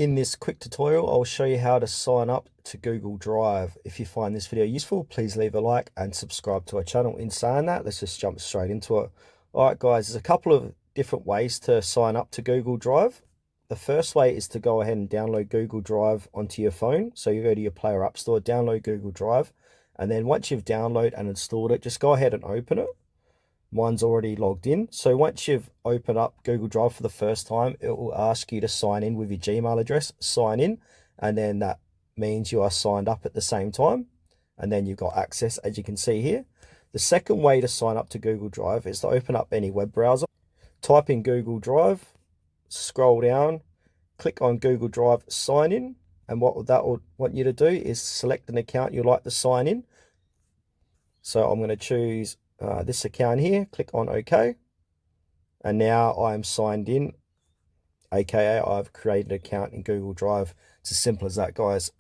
In this quick tutorial, I'll show you how to sign up to Google Drive. If you find this video useful, please leave a like and subscribe to our channel. In saying that, let's just jump straight into it. All right, guys, there's a couple of different ways to sign up to Google Drive. The first way is to go ahead and download Google Drive onto your phone. So you go to your Play or App Store, download Google Drive, and then once you've downloaded and installed it, just go ahead and open it. Mine's already logged in. So once you've opened up Google Drive for the first time, it will ask you to sign in with your Gmail address, sign in, and then that means you are signed up at the same time. And then you've got access, as you can see here. The second way to sign up to Google Drive is to open up any web browser, type in Google Drive, scroll down, click on Google Drive sign in. And what that will want you to do is select an account you'd like to sign in. So I'm going to choose this account here, click on OK, and now I'm signed in, aka I've created an account in Google Drive. It's as simple as that, guys.